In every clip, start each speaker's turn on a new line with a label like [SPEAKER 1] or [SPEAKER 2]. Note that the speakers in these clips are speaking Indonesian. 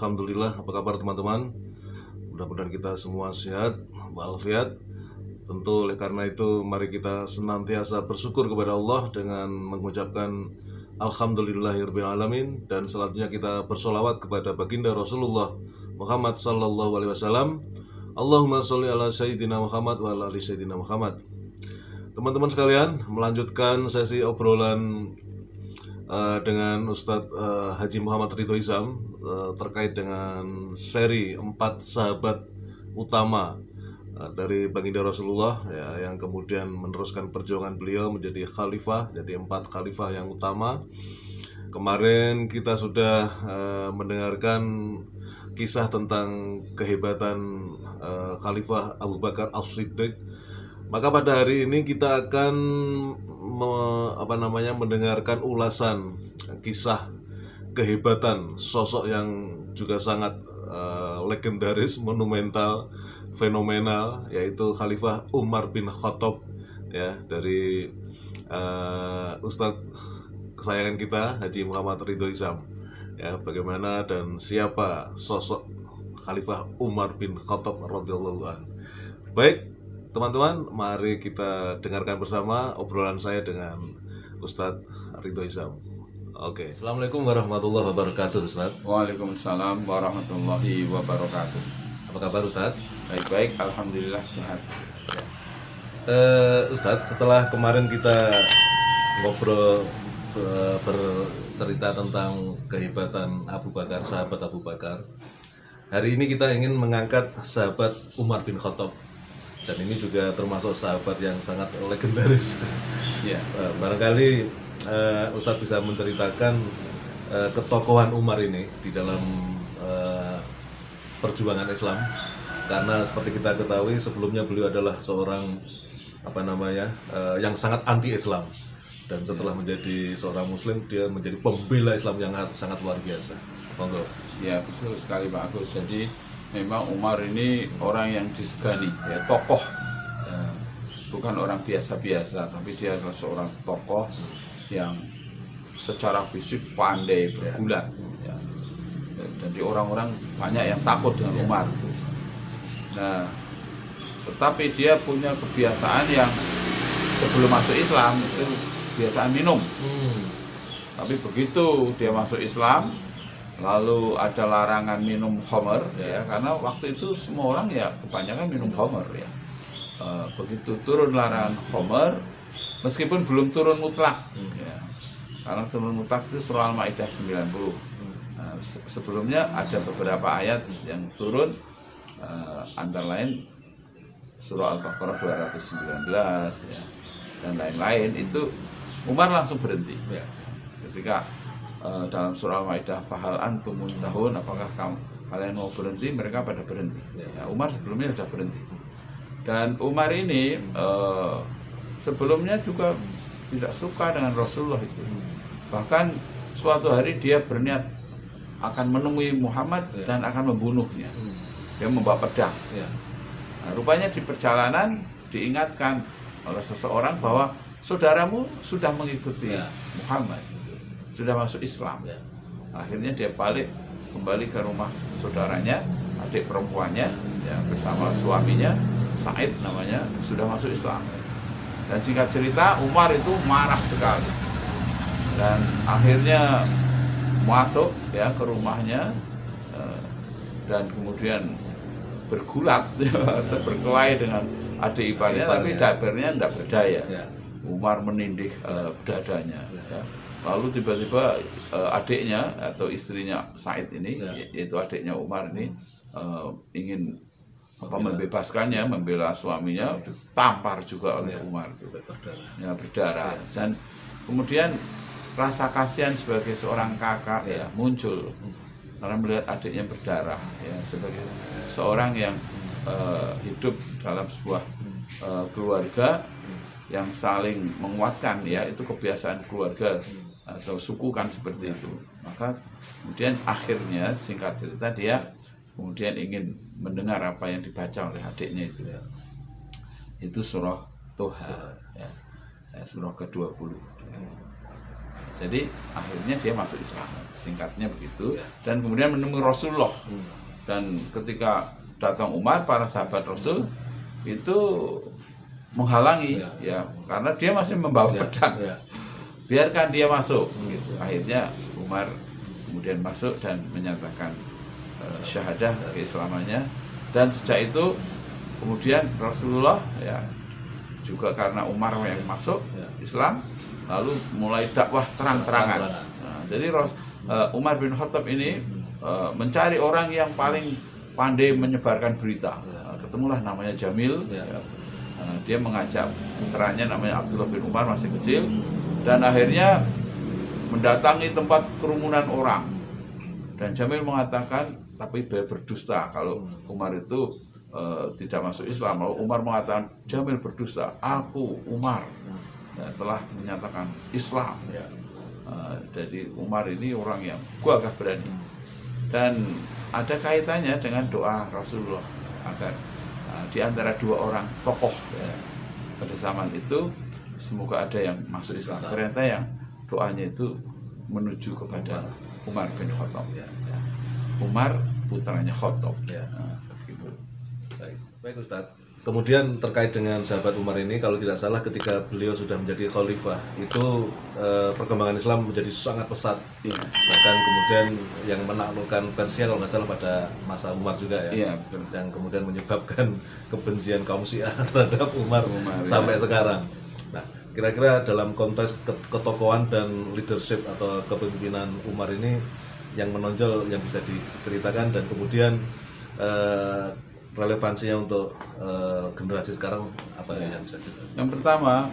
[SPEAKER 1] Alhamdulillah, apa kabar teman-teman? Mudah-mudahan kita semua sehat walafiat. Tentu oleh karena itu mari kita senantiasa bersyukur kepada Allah dengan mengucapkan Alhamdulillahirabbil alamin, dan selanjutnya kita bersolawat kepada baginda Rasulullah Muhammad sallallahu alaihi wasallam. Allahumma sholli ala sayyidina Muhammad wa ala ali sayyidina Muhammad. Teman-teman sekalian, melanjutkan sesi obrolan dengan Ustadz Haji Muhammad Ridho Izam terkait dengan seri 4 sahabat utama dari baginda Rasulullah ya, yang kemudian meneruskan perjuangan beliau menjadi khalifah, jadi 4 khalifah yang utama. Kemarin kita sudah mendengarkan kisah tentang kehebatan Khalifah Abu Bakar As-Siddiq. Maka pada hari ini kita akan mendengarkan ulasan kisah kehebatan sosok yang juga sangat legendaris, monumental, fenomenal, yaitu Khalifah Umar bin Khattab ya, dari Ustadz kesayangan kita Haji Muhammad Ridho Izam ya, bagaimana dan siapa sosok Khalifah Umar bin Khattab radhiyallahu anhu. Baik teman-teman, mari kita dengarkan bersama obrolan saya dengan Ustadz Ridho Izam. Oke. Assalamualaikum warahmatullahi wabarakatuh, Ustadz.
[SPEAKER 2] Waalaikumsalam warahmatullahi wabarakatuh.
[SPEAKER 1] Apa kabar, Ustadz?
[SPEAKER 2] Baik-baik, alhamdulillah sehat.
[SPEAKER 1] Ustadz, setelah kemarin kita ngobrol bercerita tentang kehebatan Abu Bakar, sahabat Abu Bakar, hari ini kita ingin mengangkat sahabat Umar bin Khattab. Dan ini juga termasuk sahabat yang sangat legendaris.
[SPEAKER 2] Ya.
[SPEAKER 1] Barangkali Ustadz bisa menceritakan ketokohan Umar ini di dalam perjuangan Islam, karena seperti kita ketahui sebelumnya beliau adalah seorang yang sangat anti-Islam, dan setelah menjadi seorang Muslim dia menjadi pembela Islam yang sangat luar biasa. Monggo.
[SPEAKER 2] Ya, betul sekali Pak Agus. Jadi memang Umar ini orang yang disegani, ya, tokoh, ya, bukan orang biasa-biasa, tapi dia adalah seorang tokoh yang secara fisik pandai bergulat, ya. Jadi orang-orang banyak yang takut dengan Umar. Nah, tetapi dia punya kebiasaan yang sebelum masuk Islam itu kebiasaan minum. Tapi begitu dia masuk Islam, lalu ada larangan minum khamr, ya, karena waktu itu semua orang ya kebanyakan minum khamr, ya. Begitu turun larangan khamr, meskipun belum turun mutlak, ya, karena turun mutlak itu surah Al-Maidah 90. Nah, sebelumnya ada beberapa ayat yang turun, antara lain surah Al-Baqarah 219 ya, dan lain-lain. Itu Umar langsung berhenti, ya. Ketika dalam surah Al-Maidah fahal antum muntahun, apakah kalian mau berhenti, mereka pada berhenti, ya, Umar sebelumnya sudah berhenti. Dan Umar ini sebelumnya juga tidak suka dengan Rasulullah itu. Bahkan suatu hari dia berniat akan menemui Muhammad dan akan membunuhnya. Dia membawa pedang. Nah, rupanya di perjalanan diingatkan oleh seseorang bahwa saudaramu sudah mengikuti Muhammad, sudah masuk Islam. Akhirnya dia balik kembali ke rumah saudaranya, adik perempuannya, ya, bersama suaminya Said namanya, sudah masuk Islam. Dan singkat cerita, Umar itu marah sekali dan akhirnya masuk, ya, ke rumahnya, dan kemudian bergulat, berkelahi dengan adik iparnya, tapi dapurnya tidak berdaya. Umar menindih dadanya, ya. Lalu tiba-tiba adiknya atau istrinya Said ini, yaitu adiknya Umar ini, ingin membebaskannya, membela suaminya, ditampar juga oleh Umar, ya, berdarah. Dan kemudian rasa kasihan sebagai seorang kakak, ya, muncul karena melihat adiknya berdarah, ya, sebagai seorang yang hidup dalam sebuah keluarga yang saling menguatkan, ya, itu kebiasaan keluarga atau suku kan seperti itu. Maka kemudian akhirnya singkat cerita dia kemudian ingin mendengar apa yang dibaca oleh adiknya itu, ya. Itu surah Toha, ya, surah ke-20. Jadi akhirnya dia masuk Islam, singkatnya begitu. Dan kemudian menemui Rasulullah. Dan ketika datang Umar, para sahabat Rasul itu menghalangi, ya karena dia masih membawa pedang. Biarkan dia masuk. Gitu. Akhirnya Umar kemudian masuk dan menyatakan syahadah keislamannya. Dan sejak itu kemudian Rasulullah ya juga karena Umar yang masuk Islam, lalu mulai dakwah terang-terangan. Nah, jadi Umar bin Khattab ini mencari orang yang paling pandai menyebarkan berita. Ketemulah namanya Jamil. Dia mengajak putranya namanya Abdullah bin Umar, masih kecil, dan akhirnya mendatangi tempat kerumunan orang. Dan Jamil mengatakan, tapi berdusta kalau Umar itu tidak masuk Islam. Lalu Umar mengatakan, Jamil berdusta, aku Umar telah menyatakan Islam. Jadi Umar ini orang yang gagah berani. Dan ada kaitannya dengan doa Rasulullah agar di antara dua orang tokoh pada zaman itu semoga ada yang masuk Islam. Ternyata yang doanya itu menuju kepada Umar bin Khattab. Umar putranya Khattab. Gitu.
[SPEAKER 1] Baik Ustadz. Kemudian terkait dengan sahabat Umar ini, kalau tidak salah ketika beliau sudah menjadi khalifah itu perkembangan Islam menjadi sangat pesat. Bahkan kemudian yang menaklukkan Persia kalau nggak salah pada masa Umar juga ya.
[SPEAKER 2] Betul.
[SPEAKER 1] Yang kemudian menyebabkan kebencian kaum Syiah terhadap Umar sampai sekarang. Nah, kira-kira dalam konteks ketokohan dan leadership atau kepemimpinan Umar ini yang menonjol yang bisa diceritakan, dan kemudian relevansinya untuk generasi sekarang apa yang bisa diceritakan?
[SPEAKER 2] Yang pertama,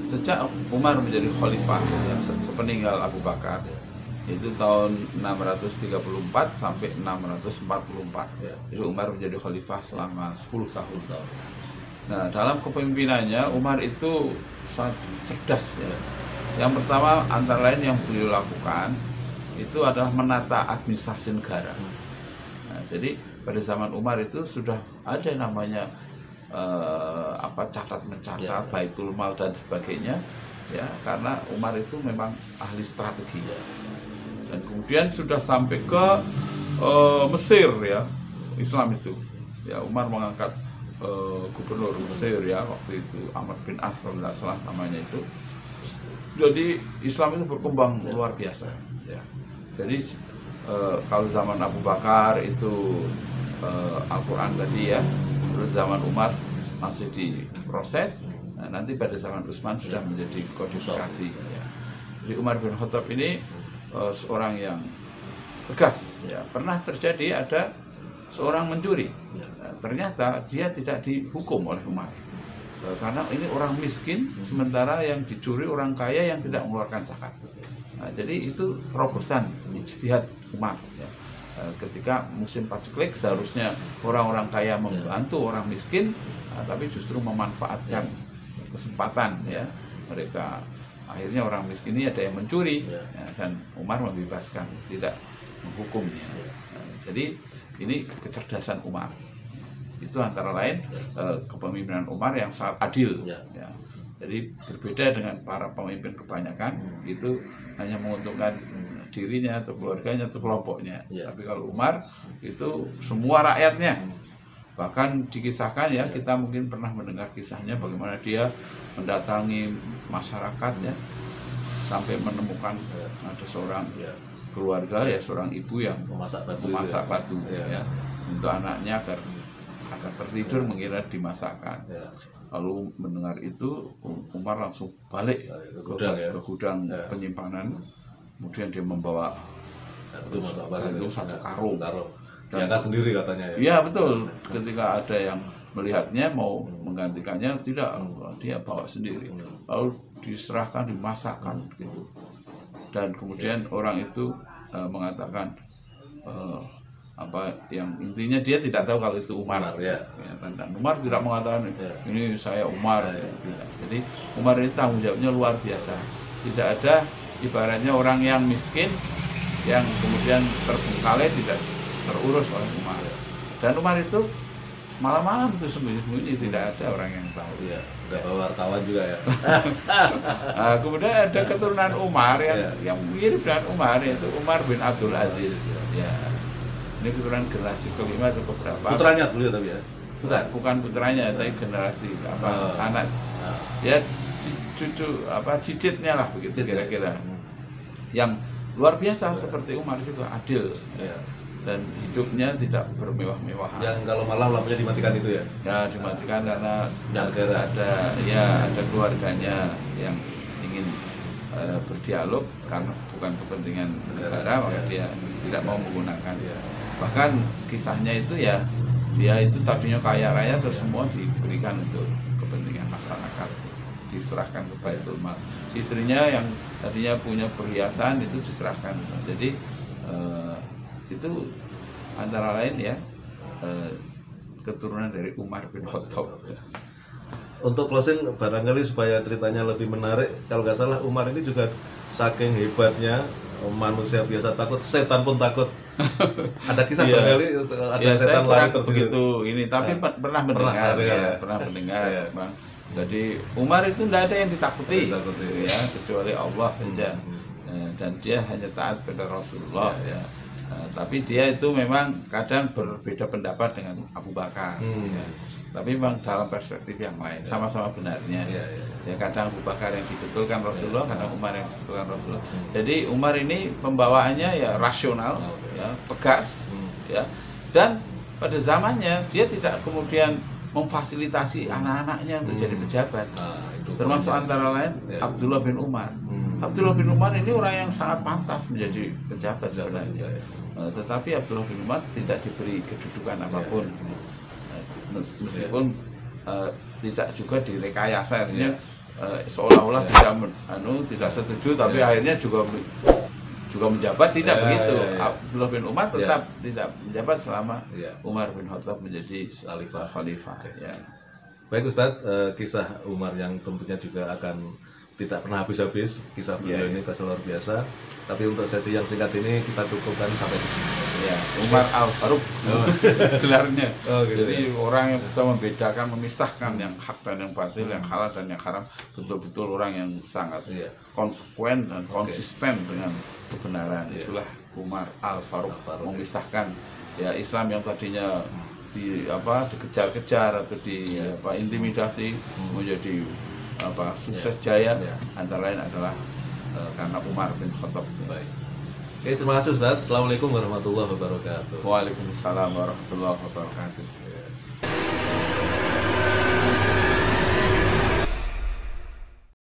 [SPEAKER 2] sejak Umar menjadi khalifah sepeninggal Abu Bakar, yaitu tahun 634 sampai 644. Jadi Umar menjadi khalifah selama 10 tahun. Nah, dalam kepemimpinannya Umar itu sangat cerdas ya. Yang pertama antara lain yang beliau lakukan itu adalah menata administrasi negara. Nah, jadi pada zaman Umar itu sudah ada namanya catat mencatat, baitul mal dan sebagainya, ya karena Umar itu memang ahli strategi. Dan kemudian sudah sampai ke Mesir ya, Islam itu. Ya Umar mengangkat gubernur Mesir ya waktu itu Amr bin As kalau tidak salah namanya itu. Jadi Islam itu berkembang luar biasa. Ya. Jadi kalau zaman Abu Bakar itu Al-Quran tadi ya, terus zaman Umar masih diproses, nah, nanti pada zaman Utsman sudah menjadi kodifikasi ya. Jadi Umar bin Khattab ini seorang yang tegas ya. Pernah terjadi ada seorang mencuri, nah, ternyata dia tidak dihukum oleh Umar karena ini orang miskin, sementara yang dicuri orang kaya yang tidak mengeluarkan zakat. Nah, jadi itu terobosan ijtihad Umar ya. Ketika musim paceklik seharusnya orang-orang kaya membantu orang miskin, tapi justru memanfaatkan kesempatan ya mereka. Akhirnya orang miskin ini ada yang mencuri ya, dan Umar membebaskan, tidak menghukumnya. Jadi ini kecerdasan Umar. Itu antara lain kepemimpinan Umar yang sangat adil ya. Jadi berbeda dengan para pemimpin kebanyakan, itu hanya menguntungkan dirinya atau keluarganya atau kelompoknya. Tapi kalau Umar itu semua rakyatnya. Bahkan dikisahkan ya, kita mungkin pernah mendengar kisahnya bagaimana dia mendatangi masyarakat ya, sampai menemukan ada seorang keluarga ya, seorang ibu yang memasak batu ya, untuk anaknya agar tertidur mengira dimasakkan. Lalu mendengar itu Umar langsung balik ke gudang penyimpanan. Kemudian dia membawa satu karung.
[SPEAKER 1] Diangkat sendiri katanya ya?
[SPEAKER 2] Iya betul. Ketika ada yang melihatnya mau menggantikannya, tidak, dia bawa sendiri. Lalu diserahkan, dimasakkan gitu. Dan kemudian orang itu mengatakan yang intinya dia tidak tahu kalau itu Umar ya. Dan Umar tidak mengatakan ini saya Umar ya. Jadi Umar ini tanggung jawabnya luar biasa. Tidak ada ibaratnya orang yang miskin yang kemudian terbengkalai tidak terurus oleh Umar. Dan Umar itu malam-malam itu sembunyi-sembunyi, tidak ada orang yang tahu.
[SPEAKER 1] Iya, nggak bawa wartawan juga ya.
[SPEAKER 2] Nah, kemudian ada keturunan Umar yang mirip dengan Umar, yaitu Umar bin Abdul Aziz. Ya, ini keturunan generasi kelima atau keberapa?
[SPEAKER 1] Putranya beliau tapi ya?
[SPEAKER 2] Bukan putranya, tapi generasi anak. Ya, cucu cicitnya lah begitu kira-kira. Yang luar biasa seperti Umar juga adil. Dan hidupnya tidak bermewah-mewahan.
[SPEAKER 1] Yang kalau malam lampunya dimatikan itu ya?
[SPEAKER 2] Ya, dimatikan karena
[SPEAKER 1] negara.
[SPEAKER 2] ada keluarganya yang ingin berdialog karena bukan kepentingan negara, maka dia tidak mau menggunakan. Bahkan kisahnya itu ya, dia itu tadinya kaya raya terus semua diberikan untuk kepentingan masyarakat, diserahkan ke Baitul Mal. Istrinya yang tadinya punya perhiasan itu diserahkan. Jadi itu antara lain ya keturunan dari Umar bin Khattab.
[SPEAKER 1] Untuk closing barangkali supaya ceritanya lebih menarik, kalau nggak salah Umar ini juga saking hebatnya manusia biasa takut, setan pun takut. Ada kisah barangkali ada setan lari
[SPEAKER 2] begitu ini, tapi pernah mendengar. Bang. Jadi Umar itu tidak ada yang ditakuti. Ya, kecuali Allah saja. Dan dia hanya taat pada Rasulullah ya. Tapi dia itu memang kadang berbeda pendapat dengan Abu Bakar. Ya. Tapi memang dalam perspektif yang lain, sama-sama benarnya. Ya, kadang Abu Bakar yang dibetulkan Rasulullah, kadang Umar yang dibetulkan Rasulullah. Jadi Umar ini pembawaannya ya rasional, ya, tegas, ya. Dan pada zamannya dia tidak kemudian memfasilitasi anak-anaknya untuk jadi pejabat. Termasuk antara lain Abdullah bin Umar. Abdullah bin Umar ini orang yang sangat pantas menjadi pejabat sebenarnya. Tetapi Abdullah bin Umar tidak diberi kedudukan apapun. Meskipun tidak juga direkayasa, artinya seolah-olah tidak setuju, tapi akhirnya juga menjabat, tidak begitu. Abdullah bin Umar tetap tidak menjabat selama Umar bin Khattab menjadi khalifah.
[SPEAKER 1] Baik Ustadz, kisah Umar yang tentunya juga akan tidak pernah habis-habis, kisah beliau ini kisah luar biasa. Tapi untuk sesi yang singkat ini kita cukupkan sampai di sini.
[SPEAKER 2] Umar Al-Faruq gelarnya. Jadi orang yang bisa membedakan, memisahkan yang hak dan yang batil, yang halal dan yang haram, betul-betul orang yang sangat konsekuen dan konsisten dengan kebenaran. Itulah Umar Al-Faruq, memisahkan ya Islam yang tadinya dikejar-kejar atau intimidasi menjadi sukses jaya, antara lain adalah karena Umar bin Khattab.
[SPEAKER 1] Baik. Oke, terima kasih Ustaz. Assalamualaikum warahmatullahi wabarakatuh.
[SPEAKER 2] Waalaikumsalam warahmatullahi wabarakatuh.